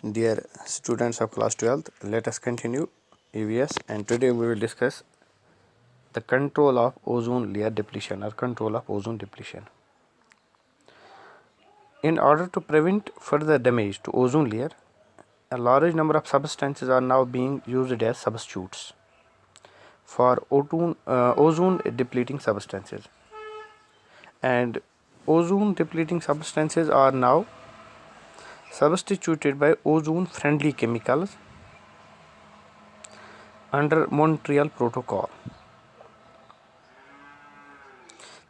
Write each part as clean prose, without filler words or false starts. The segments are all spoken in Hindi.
Dear students of class 12th, let us continue EVS, and today we will discuss the control of ozone layer depletion or control of ozone depletion. In order to prevent further damage to ozone layer, a large number of substances are now being used as substitutes for ozone depleting substances, and ozone depleting substances are now substituted by ozone friendly chemicals under Montreal Protocol.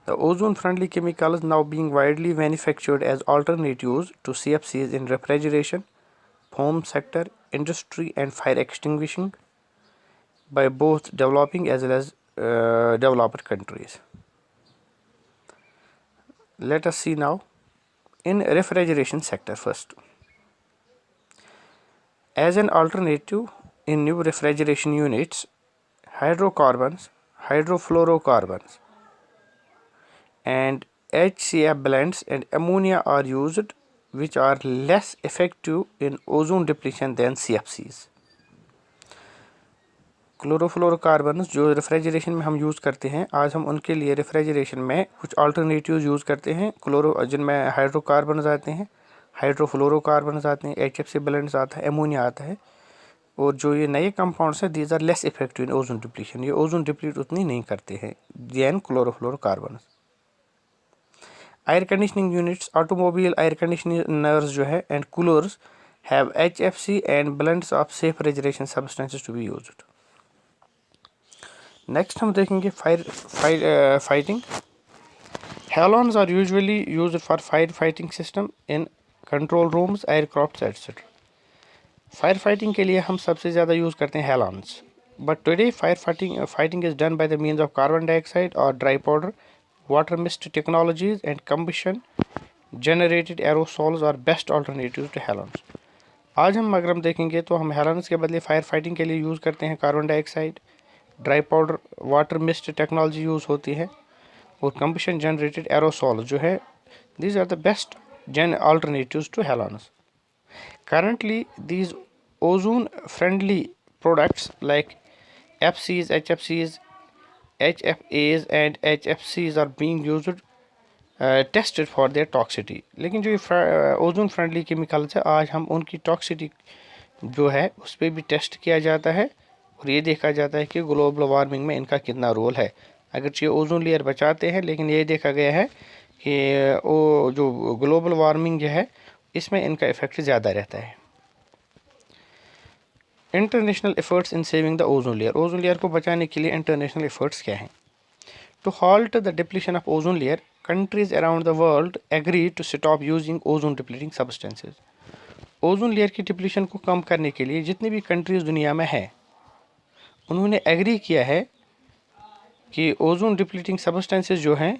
The ozone-friendly chemicals now being widely manufactured as alternatives to CFCs in refrigeration, foam sector, industry and fire extinguishing by both developing as well as developed countries. Let us see now in refrigeration sector first. As an alternative in new refrigeration units, hydrocarbons, hydrofluorocarbons and HCF blends and ammonia are used, which are less effective in ozone depletion than CFCs. Chlorofluorocarbons जो रेफ्रिजरेशन में हम यूज़ करते हैं, आज हम उनके लिए रेफ्रिजरेशन में कुछ अल्टरनेटिव्स यूज़ करते हैं। जिनमें हाइड्रोकार्बन्स आते हैं, हाइड्रोफ्लोरोकार्बन्स आते हैं, HFC ब्लेंड्स आता है, एमोनिया आता है, और जो ये नए कंपाउंड्स हैं, these are less effective in ozone depletion. ये ओजोन डिप्लीट उतनी नहीं करते हैं than chlorofluorocarbons. Air conditioning units, automobile air conditioners जो है and coolers have HFC and blends of safe refrigeration substances to be used. Next हम देखेंगे fighting. Halons are usually used for fire fighting system in control rooms, aircrafts etcetera. Fire fighting के लिए हम सबसे ज़्यादा यूज़ करते हैं halons, but today fire fighting is done by the means of carbon dioxide और dry powder, water mist technologies and combustion generated aerosols are best alternatives to halons. आज अगर हम देखेंगे तो हम हेलोन्स के बदले फायर फाइटिंग के लिए यूज़ करते हैं carbon dioxide, dry powder, water mist technology use होती है, और कम्बशन जनरेटेड एरोसोल जो है, these are the best alternatives to halons. Currently these ozone friendly products like FCs, HFCs, HFAs and HFCs are being used tested for their toxicity. लेकिन जो ये ओजोन फ्रेंडली केमिकल्स है, आज हम उनकी टॉक्सिटी जो है उस पर भी टेस्ट किया जाता है और ये देखा जाता है कि ग्लोबल वार्मिंग में इनका कितना रोल है। अगरचे ओजोन लेयर बचाते हैं, लेकिन ये देखा गया है कि वो जो ग्लोबल वार्मिंग जो है इसमें इनका इफेक्ट ज़्यादा रहता है। International efforts in saving the ozone layer. Ozone layer को बचाने के लिए इंटरनेशनल एफर्ट्स क्या हैं? To halt the depletion of ozone layer, countries around the world agreed to stop using ozone depleting substances. Ozone layer की डिप्लीशन को कम करने के लिए जितनी भी कंट्रीज दुनिया में है, उन्होंने एग्री किया है कि ओजोन डिप्लीटिंग सब्सटेंसेस जो हैं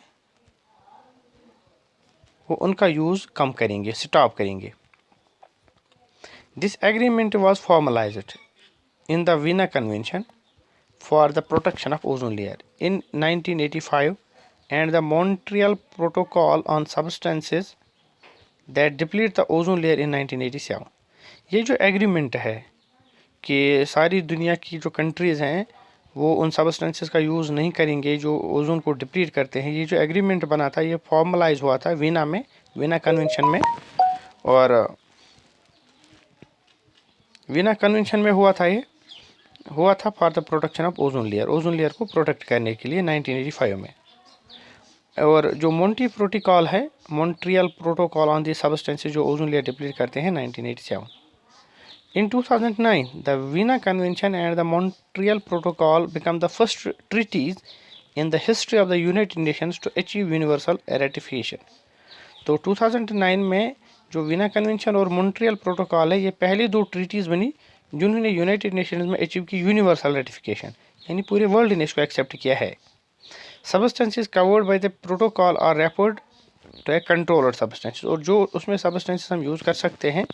वो उनका यूज़ कम करेंगे, स्टॉप करेंगे। This agreement was formalized in the Vienna Convention for the protection of ozone layer in 1985 and the Montreal Protocol on substances that deplete the ozone layer in 1987. ये जो एग्रीमेंट है कि सारी दुनिया की जो कंट्रीज़ हैं वो उन सब्सटेंसेस का यूज़ नहीं करेंगे जो ओजोन को डिप्लीट करते हैं, ये जो एग्रीमेंट बना था ये फॉर्मलाइज हुआ था वीना कन्वेंशन में, और वीना कन्वेंशन में हुआ था for the protection of ozone layer को प्रोटेक्ट करने के लिए 1985 में। और जो मोंटी प्रोटोकॉल है, Montreal protocol on the substances जो ओजोन लेयर डिप्लीट करते हैं, 1987। In 2009 the Vienna convention and the Montreal protocol become the first treaties in the history of the United Nations to achieve universal ratification. तो 2009 में जो वीना कन्वेंशन और मॉन्ट्रियल प्रोटोकॉल है, ये पहली दो ट्रीटीज़ बनी जिन्होंने यूनाइटेड नेशंस में अचीव की यूनिवर्सल रेटिफिकेशन, यानी पूरे वर्ल्ड ने इसको एक्सेप्ट किया है। Substances covered by the protocol are referred to a controller substances, और जो उसमें सब्सटेंसेस हम यूज़ कर सकते हैं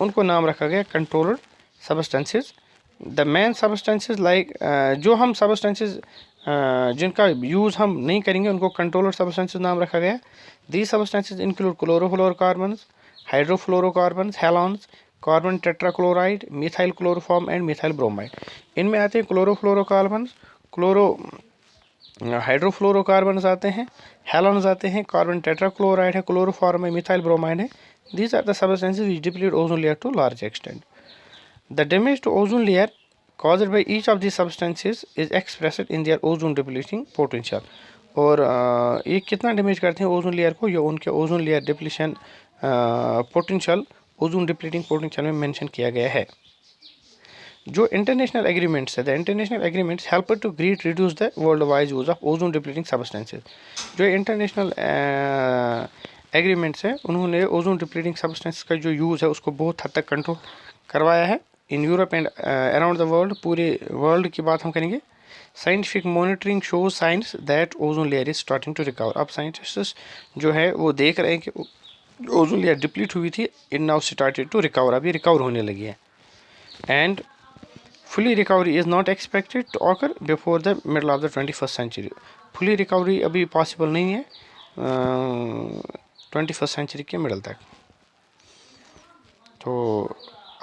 उनको नाम रखा गया controller substances. The main substances like जो हम सब्सटेंसेस जिनका यूज़ हम नहीं करेंगे उनको कंट्रोलर सब्सटेंसेस नाम रखा गया। These substances include chlorofluorocarbons, hydrofluorocarbons, halons, carbon tetrachloride, methyl chloroform and methyl bromide. इनमें आते हैं क्लोरोफ्लोरोकार्बन, क्लोरो हाइड्रोफ्लोरोकार्बन आते हैं, हेलोन्स आते हैं, कार्बन टेट्राक्लोराइड है, क्लोरोफॉर्म है, मिथाइल ब्रोमाइड है। These are the substances which deplete ozone layer to large extent. The damage to ozone layer caused by each of these substances is expressed in their ozone depleting potential. और ये कितना डैमेज करते हैं ओजोन लेयर को, ये उनके ozone layer depletion potential, ozone depleting potential में मेंशन किया गया है। जो इंटरनेशनल एग्रीमेंट्स है, the international agreements help to great reduce the world wide use of ozone depleting substances. जो इंटरनेशनल एग्रीमेंट्स हैं उन्होंने ओजोन डिप्लीटिंग सब्सटेंस का जो यूज़ है उसको बहुत हद तक कंट्रोल करवाया है in Europe and around the world. पूरे वर्ल्ड की बात हम करेंगे। Scientific monitoring shows science that ozone layer is starting to recover. अब साइंटिस्ट जो है वो देख रहे हैं कि ओजोन लेयर डिप्लीट हुई थी, in now started to recover, अभी रिकवर होने लगी है। And fully recovery is not expected to occur before the middle of the 21st century. Fully recovery अभी पॉसिबल नहीं है 21st सेंचुरी के मिडल तक। तो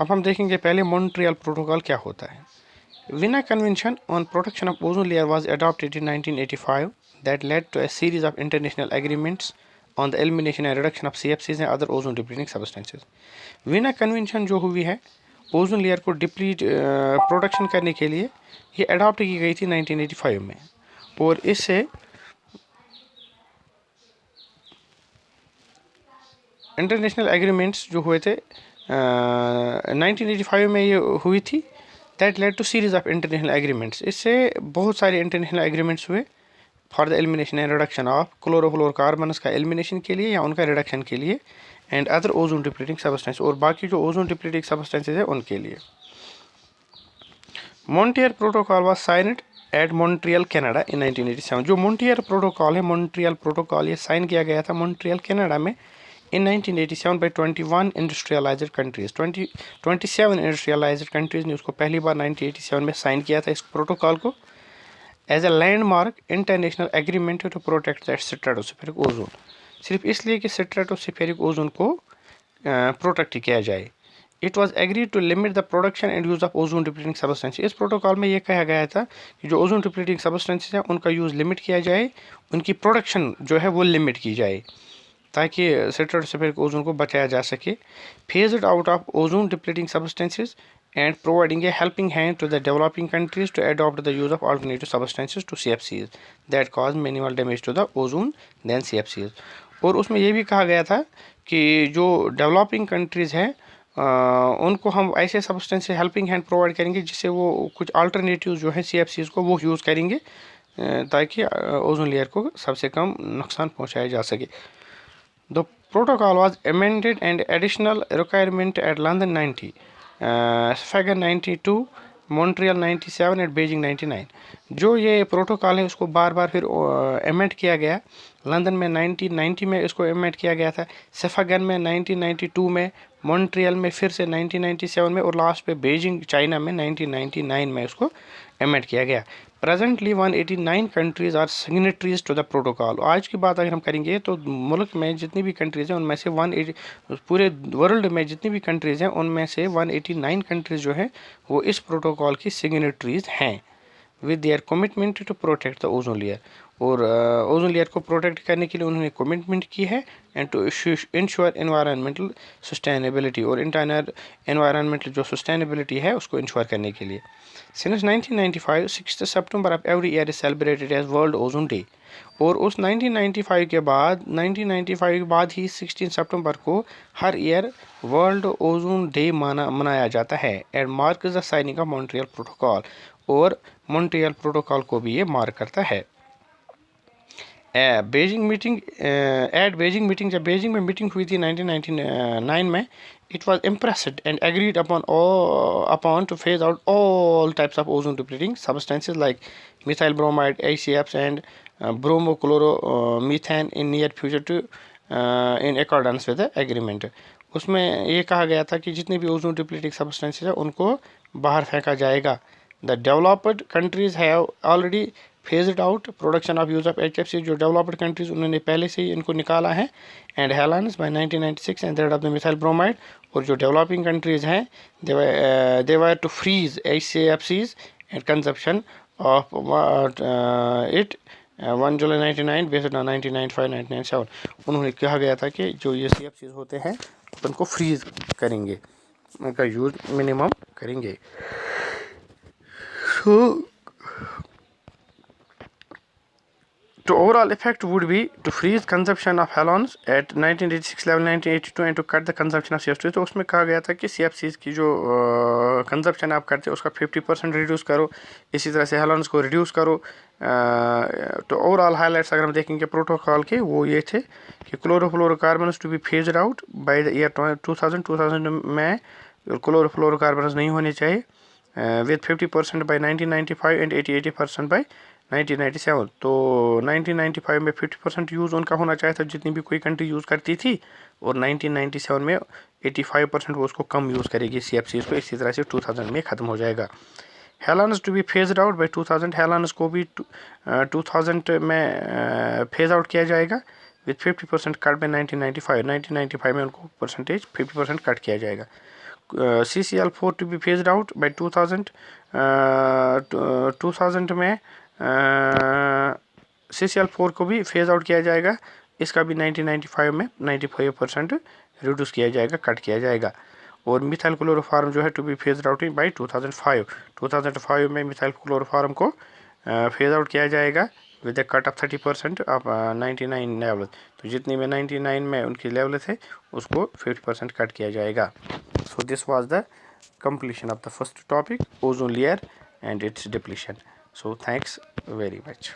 अब हम देखेंगे पहले मॉन्ट्रियल प्रोटोकॉल क्या होता है। Vienna Convention on Protection of Ozone Layer was adopted in 1985 that led to a series of international agreements on the elimination and reduction of CFCs and other ozone depleting substances. Vienna Convention जो हुई है ओजोन लेयर को डिप्लीट प्रोटेक्शन करने के लिए, ये अडॉप्ट की गई थी 1985 में। और इससे इंटरनेशनल एग्रीमेंट्स जो हुए थे 1985 में ये हुई थी। That led to series of international agreements. इससे बहुत सारे इंटरनेशनल एग्रीमेंट्स हुए for the elimination and reduction of chlorofluorocarbons का एलिमिनेशन के लिए या उनका रिडक्शन के लिए, and other ozone depleting substance, और बाकी जो ओजोन डिप्लीटिंग सब्सटेंसेज है उनके लिए। Montreal protocol was signed at Montreal Canada in 1987। जो मॉन्ट्रियल प्रोटोकॉल है, मॉन्ट्रियल प्रोटोकॉल ये साइन किया गया था मॉन्ट्रियल कनाडा में in 1987 by 21 industrialized countries। 27 industrialized countries ने उसको पहली बार 1987 में साइन किया था इस प्रोटोकॉल को as a landmark international agreement to protect the stratospheric ozone. सिर्फ इसलिए कि स्ट्रेटोस्फेरिक ओजोन को प्रोटेक्ट किया जाए। It was agree to limit the production and use of ozone depleting substance. इस प्रोटोकॉल में ये कहा गया था कि जो ओजोन डिप्लीटिंग सब्सटेंसेस हैं उनका यूज़ लिमिट किया जाए, उनकी प्रोडक्शन जो है वो लिमिट की जाए ताकि स्ट्रेटोस्फेरिक ओजोन को बचाया जा सके। Phased out of ozone depleting substances and providing a helping hand to the developing countries to adopt the use of alternative substances to CFCs that cause minimal damage to the ozone than CFCs। और उसमें यह भी कहा गया था कि जो डेवलपिंग कंट्रीज़ हैं उनको हम ऐसे सब्सटेंस से हेल्पिंग हैंड प्रोवाइड करेंगे जिससे वो कुछ अल्टरनेटिव जो है CFCs को वो यूज़ करेंगे ताकि ओजोन लेयर को सबसे कम नुकसान पहुँचाया जा सके। The protocol was amended and additional requirement at London 90, Sfagen 92, Montreal 97 and Beijing 99। जो ये प्रोटोकॉल है उसको बार बार फिर अमेंड किया गया। लंदन में 1990 में इसको अमेंड किया गया था, सफागन में 1992 में, मॉन्ट्रियल में फिर से 1997 में, और लास्ट पे बीजिंग चाइना में 1999 में इसको अमेंड किया गया। Presently 189 countries are signatories to the protocol. आज की बात अगर हम करेंगे तो मुल्क में जितनी भी कंट्रीज़ हैं उनमें से 180, पूरे वर्ल्ड में जितनी भी कंट्रीज़ हैं उनमें से 189 कंट्रीज़ जो है वो इस प्रोटोकॉल की सिग्नेटरीज हैं with their commitment to protect the ozone layer. और ओजोन लेयर को प्रोटेक्ट करने के लिए उन्होंने कमिटमेंट की है and to ensure environmental sustainability, और इंटरनल एनवायरनमेंटल जो सस्टेनेबिलिटी है उसको इंश्योर करने के लिए। सिंस 1995 6 सितंबर of every year is celebrated as world ozone day. और उस 1995 के बाद ही 16 सितंबर को हर ईयर वर्ल्ड ओजोन डे मनाया जाता है and mark the signing off Montreal protocol. और मॉन्ट्रियल प्रोटोकॉल को भी ये मार्क करता है। बीजिंग मीटिंग जब बीजिंग में मीटिंग हुई थी 1999 में, it was impressed and agreed upon to phase out all types of ozone depleting substances like methyl bromide, ACFs and bromochloromethane in near future to in accordance with the agreement। उसमें ये कहा गया था कि जितने भी ओजोन डिप्लीटिंग सब्सटेंसेस है उनको बाहर फेंका जाएगा। The developed countries have already phased out production of use of HFC, जो डेवलप्ड कंट्रीज उन्होंने पहले से ही इनको निकाला है, and halons by 1996 and that of the methyl bromide, और जो डेवलपिंग कंट्रीज हैं they were to freeze HCFCs and consumption of it 1 July 1999 based on 1995-1997। उन्होंने कहा गया था कि जो ये CFCs होते हैं उनको फ्रीज करेंगे, उनका यूज़ मिनिमम करेंगे। So the overall effect would be to freeze consumption of halogens at 1986 level 1982 and to cut the consumption of CFCs। तो उसमें कहा गया था कि CFCs की जो कंजप्शन आप करते हो उसका 50% रिड्यूस करो, इसी तरह से हेलोन्स को रिड्यूस करो। तो ओवरऑल हाईलाइट्स अगर हम देखेंगे प्रोटोकॉल के, वो ये थे कि chlorofluorocarbons to be phased out by the year 2000 में क्लोरोफ्लोरोकार्बन्स नहीं होने चाहिए, विद 50% बाय 1995 एंड 80% बाय 1997। तो 1995 में 50% यूज़ उनका होना चाहिए था जितनी भी कोई कंट्री यूज़ करती थी, और 1997 में 85% वो उसको कम यूज़ करेगी CFCs को, इसी तरह से 2000 में ख़त्म हो जाएगा। Halons to be phased out by 2000, halons को भी 2000 में फेज आउट किया जाएगा, विद 50% कट बाय 1995 में उनको परसेंटेज 50% कट किया जाएगा। CCl4 to be phased out by 2000 में CCl4 को भी फेज आउट किया जाएगा, इसका भी 1995 में 95% रिड्यूस किया जाएगा, कट किया जाएगा। और मिथाइल क्लोरोफॉर्म जो है to be phase out by 2005 में मिथाइल क्लोरोफॉर्म को फेज आउट किया जाएगा with a cut off 30% of 99 level. तो जितनी में 99 में उनकी लेवल थे उसको 50% कट किया जाएगा। So this was the completion of the first topic, ozone layer and its depletion. So thanks very much.